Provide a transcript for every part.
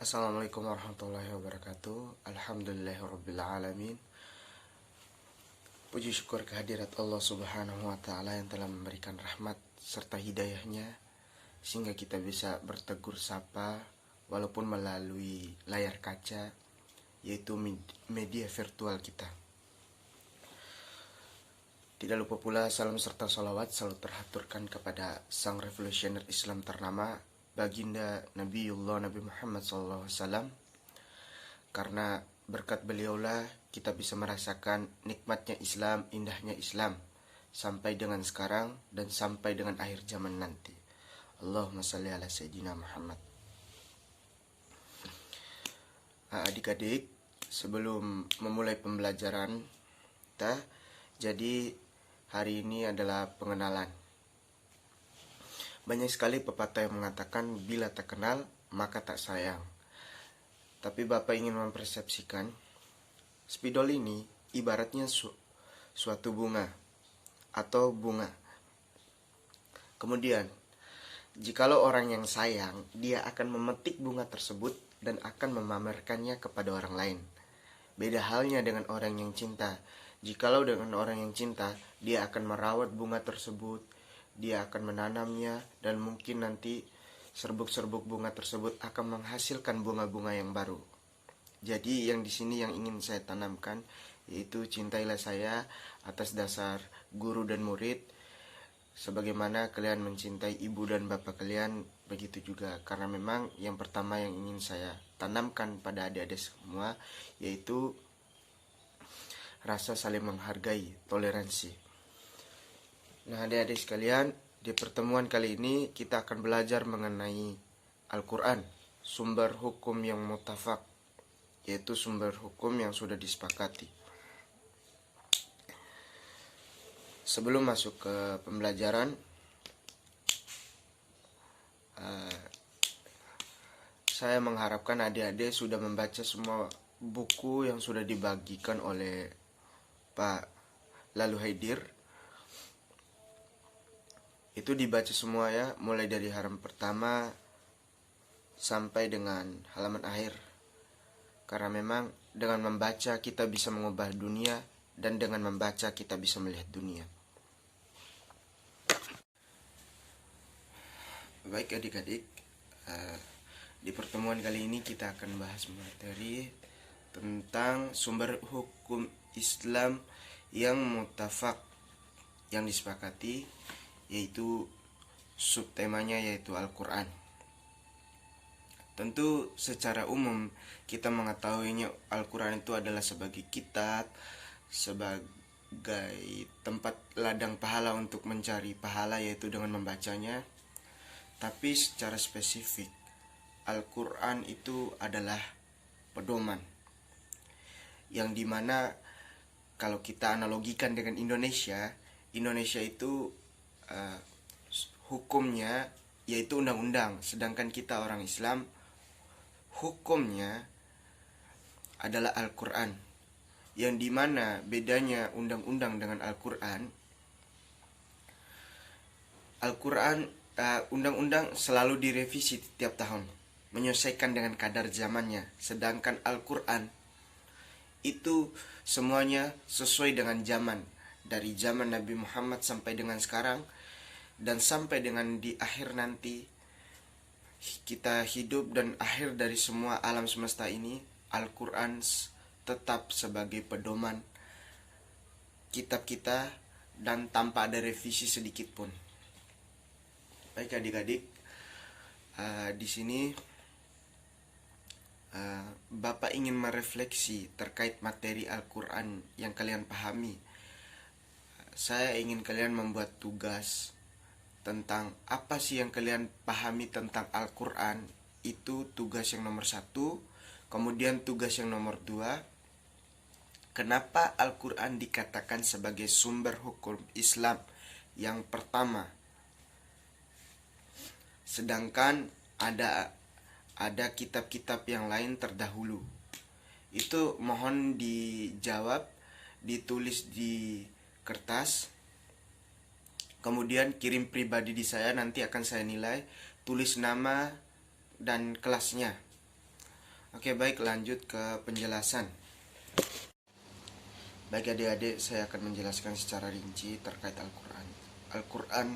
Assalamualaikum warahmatullahi wabarakatuh. Alhamdulillahirrabbilalamin. Puji syukur kehadirat Allah subhanahu wa ta'ala yang telah memberikan rahmat serta hidayahnya sehingga kita bisa bertegur sapa walaupun melalui layar kaca, yaitu media virtual kita. Tidak lupa pula salam serta salawat selalu terhaturkan kepada sang revolusioner Islam ternama, baginda Nabiullah Nabi Muhammad SAW, karena berkat beliaulah kita bisa merasakan nikmatnya Islam, indahnya Islam sampai dengan sekarang dan sampai dengan akhir zaman nanti. Allahumma salli ala Sayyidina Muhammad. Adik-adik, sebelum memulai pembelajaran kita, jadi hari ini adalah pengenalan. Banyak sekali pepatah yang mengatakan bila tak kenal maka tak sayang. Tapi Bapak ingin mempersepsikan spidol ini ibaratnya suatu bunga atau bunga. Kemudian, jikalau orang yang sayang, dia akan memetik bunga tersebut dan akan memamerkannya kepada orang lain. Beda halnya dengan orang yang cinta. Jikalau dengan orang yang cinta, dia akan merawat bunga tersebut, dia akan menanamnya, dan mungkin nanti serbuk-serbuk bunga tersebut akan menghasilkan bunga-bunga yang baru. Jadi yang di sini yang ingin saya tanamkan yaitu cintailah saya atas dasar guru dan murid, sebagaimana kalian mencintai ibu dan bapak kalian, begitu juga. Karena memang yang pertama yang ingin saya tanamkan pada adik-adik semua yaitu rasa saling menghargai, toleransi. Nah, adik-adik sekalian, di pertemuan kali ini kita akan belajar mengenai Al-Quran, sumber hukum yang mutafak, yaitu sumber hukum yang sudah disepakati. Sebelum masuk ke pembelajaran, saya mengharapkan adik-adik sudah membaca semua buku yang sudah dibagikan oleh Pak Lalu Haidir. Itu dibaca semua ya, mulai dari halaman pertama sampai dengan halaman akhir. Karena memang dengan membaca kita bisa mengubah dunia, dan dengan membaca kita bisa melihat dunia. Baik adik-adik, di pertemuan kali ini kita akan bahas materi tentang sumber hukum Islam yang mutafak, yang disepakati, yaitu subtemanya yaitu Al-Quran. Tentu secara umum kita mengetahuinya Al-Quran itu adalah sebagai kitab, sebagai tempat ladang pahala untuk mencari pahala, yaitu dengan membacanya. Tapi secara spesifik Al-Quran itu adalah pedoman, yang dimana kalau kita analogikan dengan Indonesia itu hukumnya yaitu undang-undang, sedangkan kita orang Islam hukumnya adalah Al-Quran, yang dimana bedanya undang-undang dengan Al-Quran, undang-undang selalu direvisi tiap tahun menyesuaikan dengan kadar zamannya, sedangkan Al-Quran itu semuanya sesuai dengan zaman, dari zaman Nabi Muhammad sampai dengan sekarang, dan sampai dengan di akhir nanti kita hidup dan akhir dari semua alam semesta ini, Al-Quran tetap sebagai pedoman kitab kita dan tanpa ada revisi sedikit pun. Baik adik-adik, di sini Bapak ingin merefleksi terkait materi Al-Quran yang kalian pahami. Saya ingin kalian membuat tugas tentang apa sih yang kalian pahami tentang Al-Quran. Itu tugas yang nomor 1. Kemudian tugas yang nomor 2, kenapa Al-Quran dikatakan sebagai sumber hukum Islam yang pertama, sedangkan ada kitab-kitab yang lain terdahulu. Itu mohon dijawab, ditulis di kertas, kemudian kirim pribadi di saya, nanti akan saya nilai, tulis nama dan kelasnya. Oke, baik, lanjut ke penjelasan. Baik adik-adik, saya akan menjelaskan secara rinci terkait Al-Quran. Al-Quran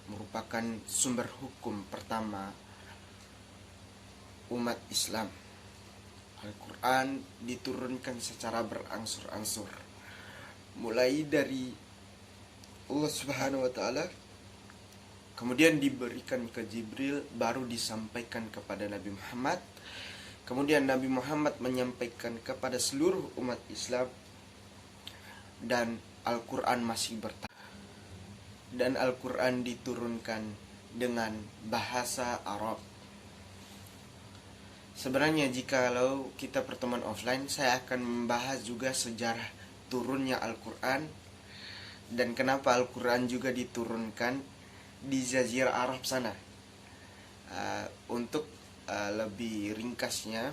merupakan sumber hukum pertama umat Islam. Al-Quran diturunkan secara berangsur-angsur, mulai dari Allah Subhanahu wa Ta'ala, kemudian diberikan ke Jibril, baru disampaikan kepada Nabi Muhammad. Kemudian Nabi Muhammad menyampaikan kepada seluruh umat Islam, dan Al-Quran masih bertahan. Dan Al-Quran diturunkan dengan bahasa Arab. Sebenarnya jikalau kita pertemuan offline, saya akan membahas juga sejarah turunnya Al-Quran dan kenapa Al-Quran juga diturunkan di Jazirah Arab sana. Untuk lebih ringkasnya,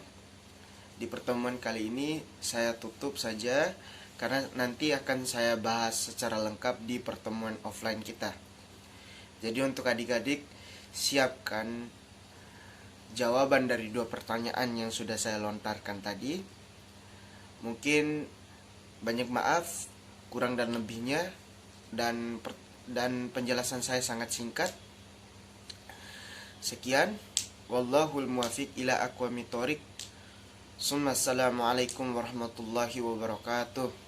di pertemuan kali ini saya tutup saja, karena nanti akan saya bahas secara lengkap di pertemuan offline kita. Jadi untuk adik-adik, siapkan jawaban dari 2 pertanyaan yang sudah saya lontarkan tadi. Mungkin banyak maaf kurang dan lebihnya, dan penjelasan saya sangat singkat. Sekian, wallahul muwafiq ila aqwamit thoriq. Assalamualaikum warahmatullahi wabarakatuh.